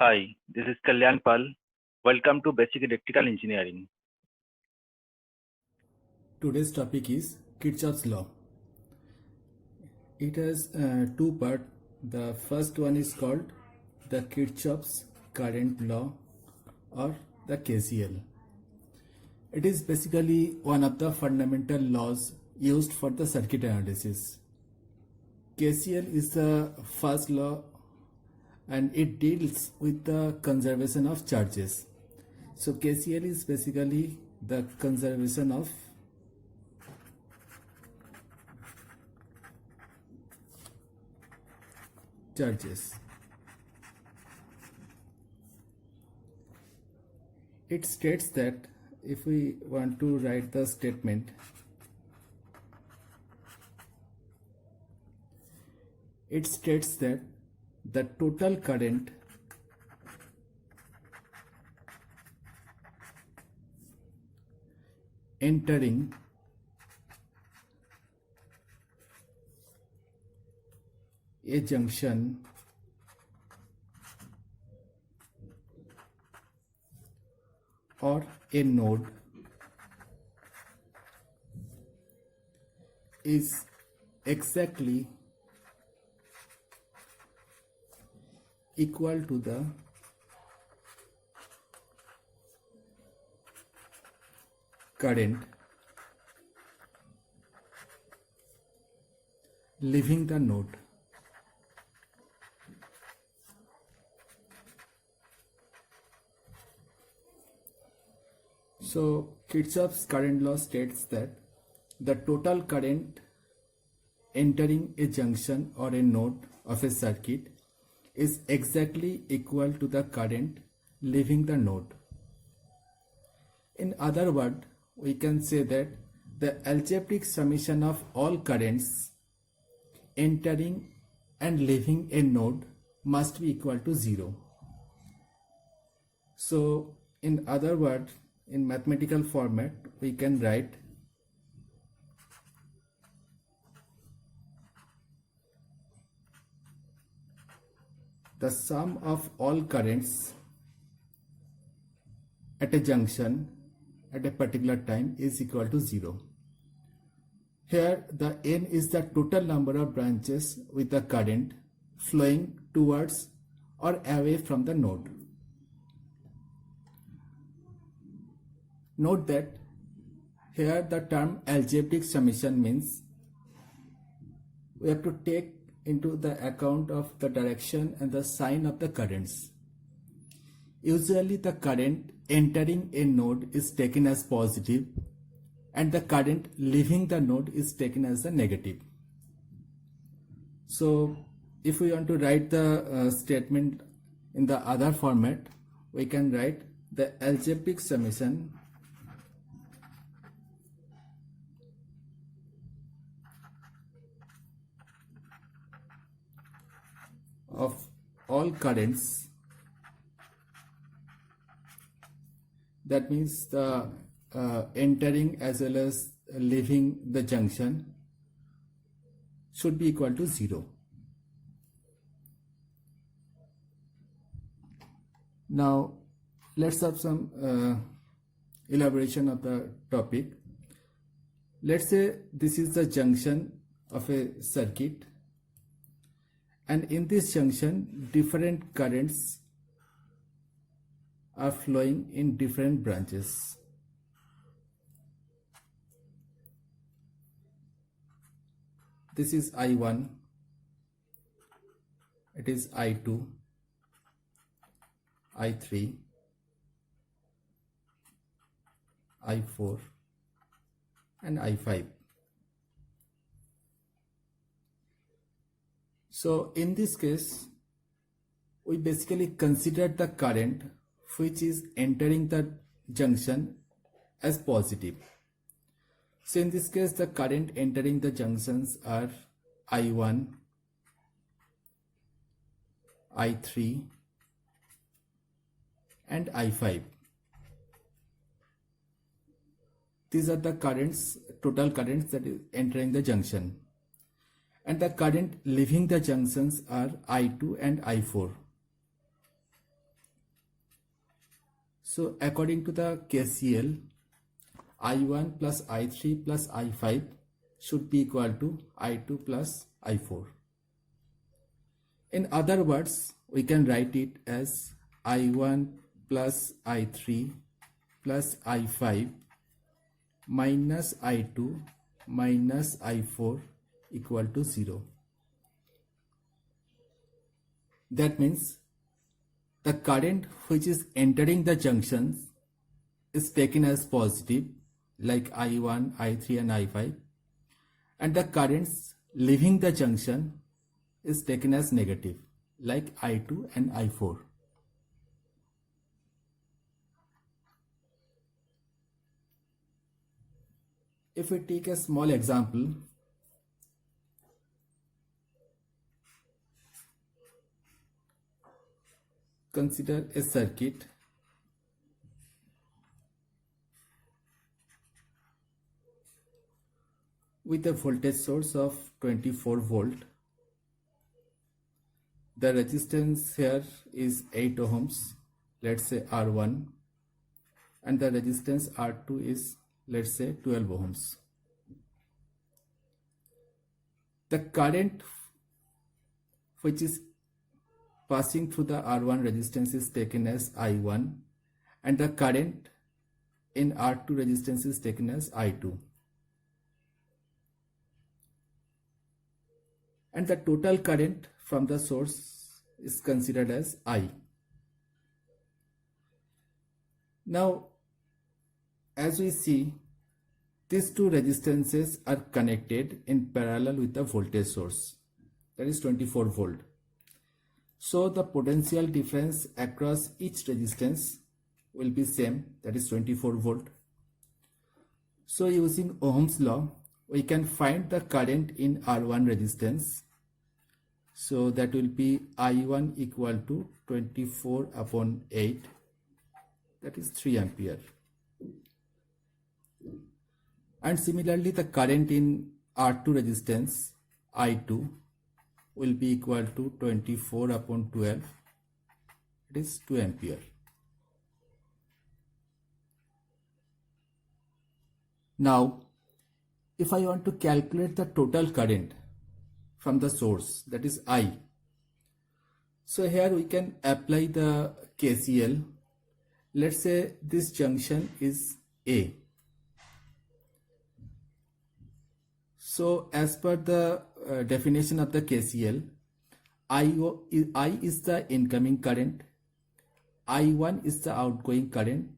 Hi, this is Kalyan Pal. Welcome to Basic Electrical Engineering. Today's topic is Kirchhoff's law. It has two parts. The first one is called the Kirchhoff's current law or the KCL. It is basically one of the fundamental laws used for the circuit analysis. KCL is the first law and it deals with the conservation of charges. So KCL is basically the conservation of charges. It states that if we want to write the statement, it states that the total current entering a junction or a node is exactly equal to the current leaving the node. So Kirchhoff's current law states that the total current entering a junction or a node of a circuit is exactly equal to the current leaving the node. In other words, we can say that the algebraic summation of all currents entering and leaving a node must be equal to 0. So in other words, in mathematical format, we can write the sum of all currents at a junction at a particular time is equal to 0. Here the n is the total number of branches with the current flowing towards or away from the node. Note that here the term algebraic summation means we have to take into the account of the direction and the sign of the currents. Usually the current entering a node is taken as positive and the current leaving the node is taken as the negative. So if we want to write the statement in the other format, we can write the algebraic summation of all currents, that means the entering as well as leaving the junction, should be equal to 0. Now let's have some elaboration of the topic. Let's say this is the junction of a circuit, and in this junction different currents are flowing in different branches. This is I1, it is I2, I3, I4 and I5. So in this case, we basically considered the current which is entering the junction as positive. So in this case, the current entering the junctions are I1, I3 and I5. These are the currents, total currents that is entering the junction. And the current leaving the junctions are I2 and I4. So according to the KCL, I1 plus I3 plus I5 should be equal to I2 plus I4. In other words, we can write it as I1 plus I3 plus I5 minus I2 minus I4 equal to 0. That means the current which is entering the junctions is taken as positive, like I1, I3 and I5, and the currents leaving the junction is taken as negative, like I2 and I4. If we take a small example, consider a circuit with a voltage source of 24 volt. The resistance here is 8 ohms, let's say R1, and the resistance R2 is, let's say, 12 ohms. The current which is passing through the R1 resistance is taken as I1, and the current in R2 resistance is taken as I2. And the total current from the source is considered as I. Now, as we see, these two resistances are connected in parallel with the voltage source, that is 24 volt. So the potential difference across each resistance will be same, that is 24 volt. So using Ohm's law, we can find the current in R1 resistance. So that will be I1 equal to 24 upon 8, that is 3 ampere. And similarly, the current in R2 resistance, I2, will be equal to 24 upon 12, it is 2 ampere. Now, if I want to calculate the total current from the source, that is I, so here we can apply the KCL. Let's say this junction is A. So as per the definition of the KCL, I is the incoming current, I1 is the outgoing current,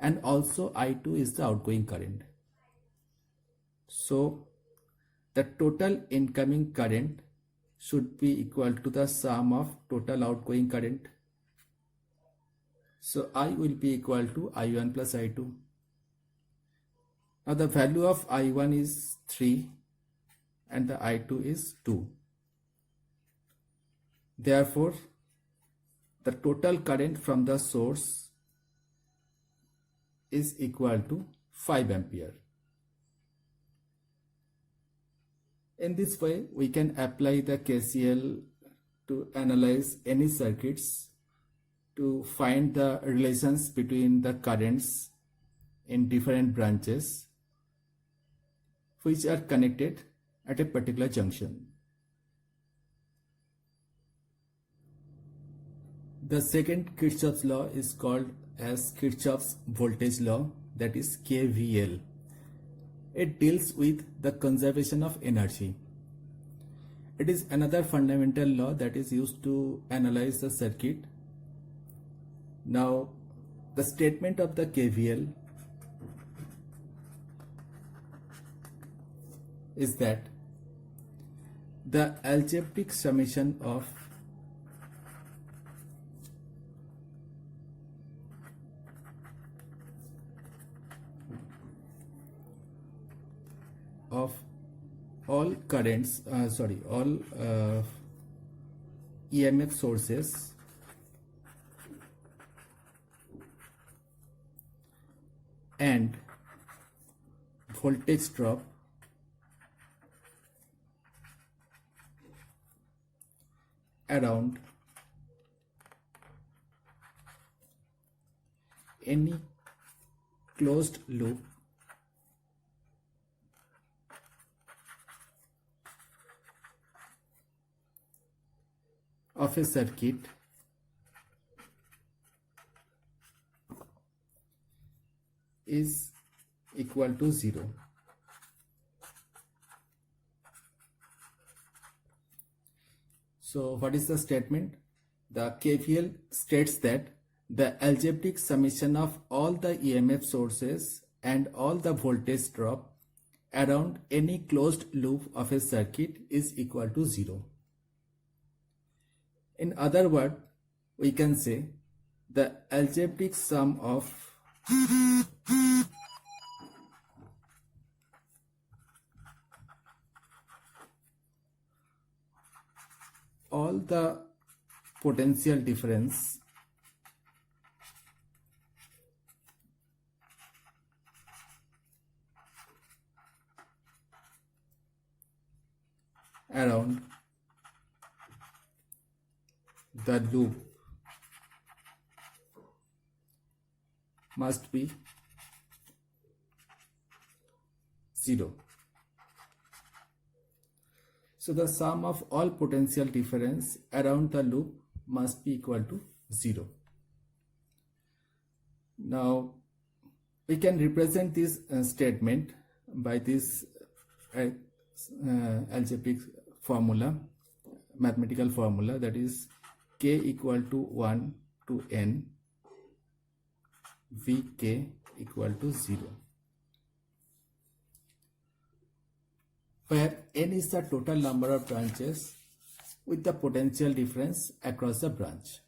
and also I2 is the outgoing current. So the total incoming current should be equal to the sum of total outgoing current. So I will be equal to I1 plus I2. Now the value of I1 is 3 and the I2 is 2. Therefore, the total current from the source is equal to 5 ampere. In this way, we can apply the KCL to analyze any circuits to find the relations between the currents in different branches which are connected at a particular junction. The second Kirchhoff's law is called as Kirchhoff's voltage law, that is KVL. It deals with the conservation of energy. It is another fundamental law that is used to analyze the circuit. Now, the statement of the KVL is that the algebraic summation of all currents, all EMF sources and voltage drop around any closed loop of a circuit is equal to 0. So what is the statement? The KVL states that the algebraic summation of all the EMF sources and all the voltage drop around any closed loop of a circuit is equal to 0. In other words, we can say the algebraic sum of all the potential difference around the loop must be 0. So the sum of all potential difference around the loop must be equal to 0. Now we can represent this statement by this algebraic formula, mathematical formula, that is k equal to 1 to n Vk equal to 0, where n is the total number of branches with the potential difference across the branch.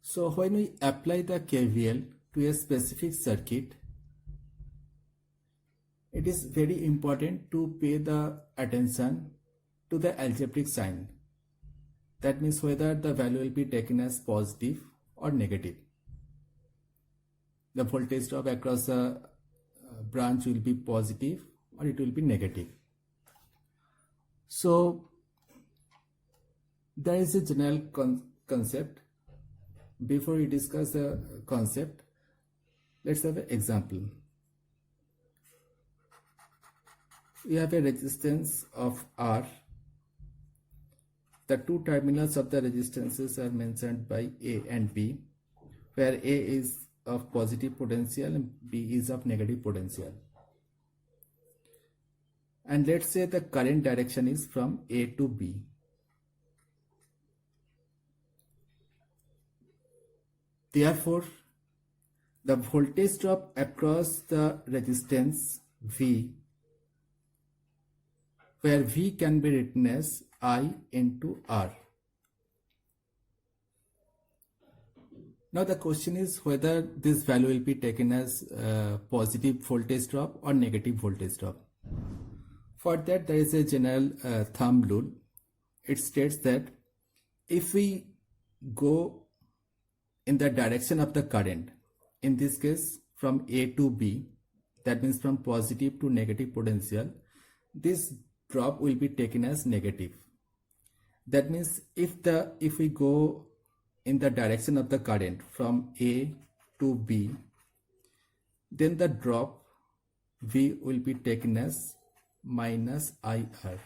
So when we apply the KVL to a specific circuit, it is very important to pay the attention to the algebraic sign. That means whether the value will be taken as positive or negative. The voltage drop across the branch will be positive or it will be negative. So there is a general concept. Before we discuss the concept, let's have an example. We have a resistance of R. The two terminals of the resistances are mentioned by A and B, where A is of positive potential and B is of negative potential. And let's say the current direction is from A to B. Therefore, the voltage drop across the resistance V, where V can be written as I into R. Now the question is whether this value will be taken as positive voltage drop or negative voltage drop. For that, there is a general thumb rule. It states that if we go in the direction of the current, in this case from A to B, that means from positive to negative potential, this drop will be taken as negative. That means if we go in the direction of the current from A to B, then the drop V will be taken as minus IR.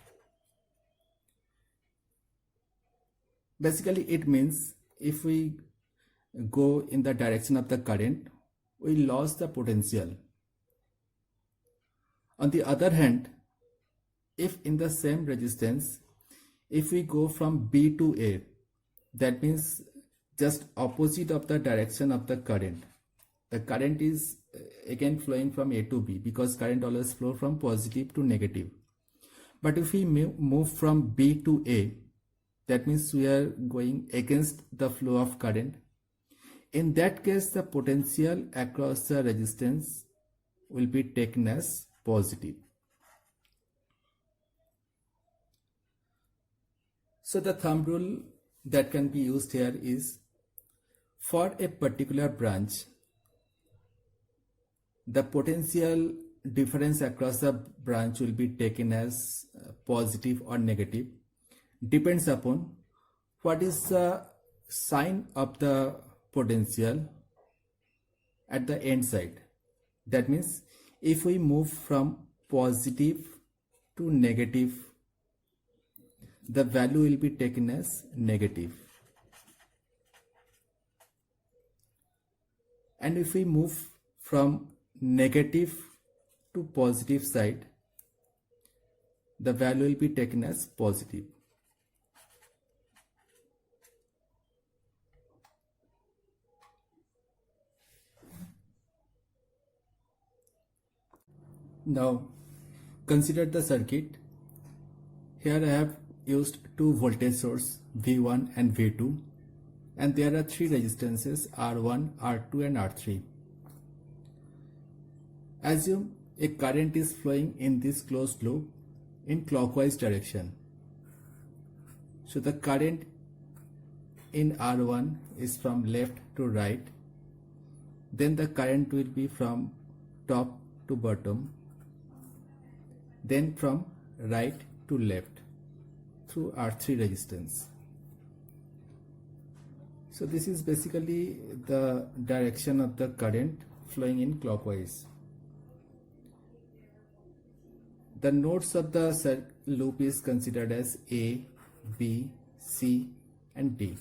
Basically, it means if we go in the direction of the current, we lost the potential. On the other hand, if in the same resistance, if we go from B to A, that means just opposite of the direction of the current. The current is again flowing from A to B, because current always flow from positive to negative. But if we move from B to A, that means we are going against the flow of current. In that case, the potential across the resistance will be taken as positive. So the thumb rule that can be used here is, for a particular branch, the potential difference across the branch will be taken as positive or negative, depends upon what is the sign of the potential at the end side. That means if we move from positive to negative, the value will be taken as negative. And if we move from negative to positive side, the value will be taken as positive. Now consider the circuit. Here I have used two voltage source V1 and V2, and there are three resistances R1, R2 and R3. Assume a current is flowing in this closed loop in clockwise direction. So the current in R1 is from left to right. Then the current will be from top to bottom. Then from right to left through R3 resistance. So this is basically the direction of the current flowing in clockwise. The nodes of the loop is considered as A, B, C and D.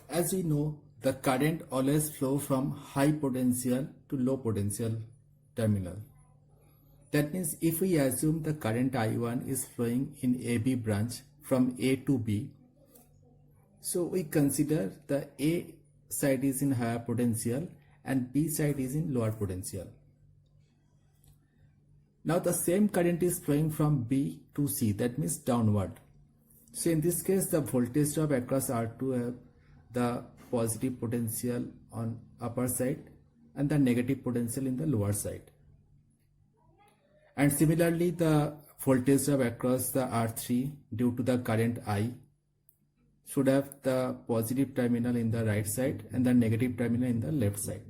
As we know, the current always flow from high potential to low potential terminal. That means if we assume the current I1 is flowing in AB branch from A to B, so we consider the A side is in higher potential and B side is in lower potential. Now the same current is flowing from B to C, that means downward. So in this case, the voltage drop across R2 have the positive potential on upper side and the negative potential in the lower side. And similarly, the voltage drop across the R3 due to the current I should have the positive terminal in the right side and the negative terminal in the left side.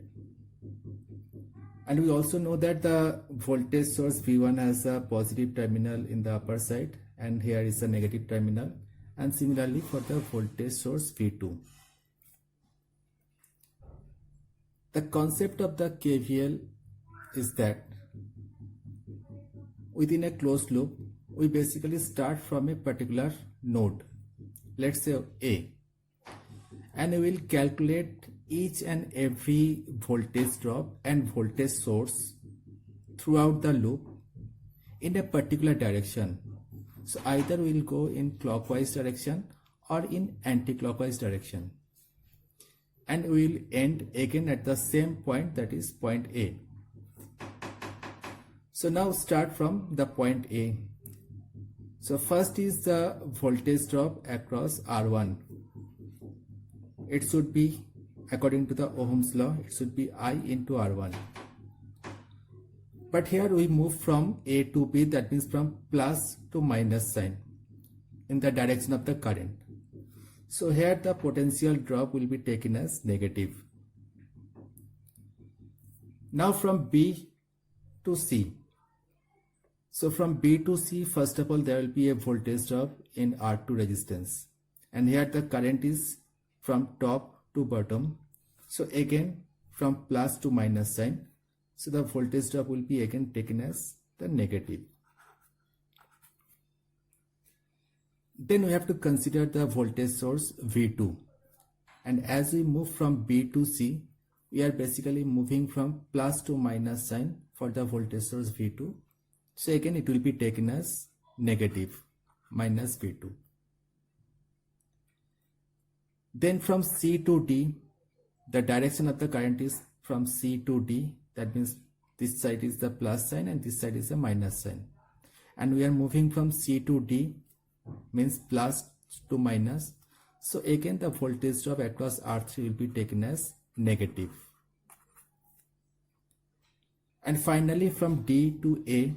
And we also know that the voltage source V1 has a positive terminal in the upper side and here is a negative terminal, and similarly for the voltage source V2. The concept of the KVL is that within a closed loop, we basically start from a particular node, let's say A, and we will calculate each and every voltage drop and voltage source throughout the loop in a particular direction. So either we will go in clockwise direction or in anti-clockwise direction, and we will end again at the same point, that is point A. So now start from the point A. So first is the voltage drop across R1. It should be, according to the Ohm's law, it should be I into R1. But here we move from A to B, that means from plus to minus sign in the direction of the current. So here the potential drop will be taken as negative. Now from B to C. So from B to C, first of all, there will be a voltage drop in R2 resistance. And here the current is from top to bottom. So again from plus to minus sign. So the voltage drop will be again taken as the negative. Then we have to consider the voltage source V2. And as we move from B to C, we are basically moving from plus to minus sign for the voltage source V2. So again it will be taken as negative, minus V2. Then from C to D, the direction of the current is from C to D. That means this side is the plus sign and this side is the minus sign. And we are moving from C to D, means plus to minus. So again the voltage drop across R3 will be taken as negative. And finally from D to A,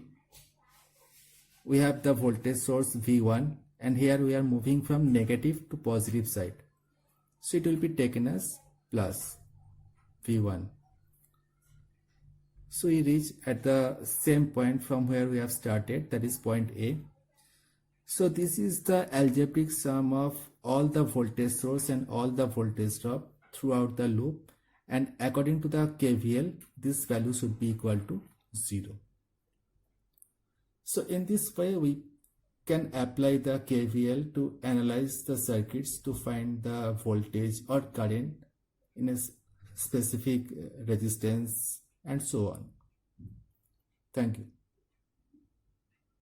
we have the voltage source V1, and here we are moving from negative to positive side. So it will be taken as plus V1. So we reach at the same point from where we have started, that is point A. So this is the algebraic sum of all the voltage source and all the voltage drop throughout the loop, and according to the KVL this value should be equal to 0. So in this way we can apply the KVL to analyze the circuits to find the voltage or current in a specific resistance and so on. Thank you.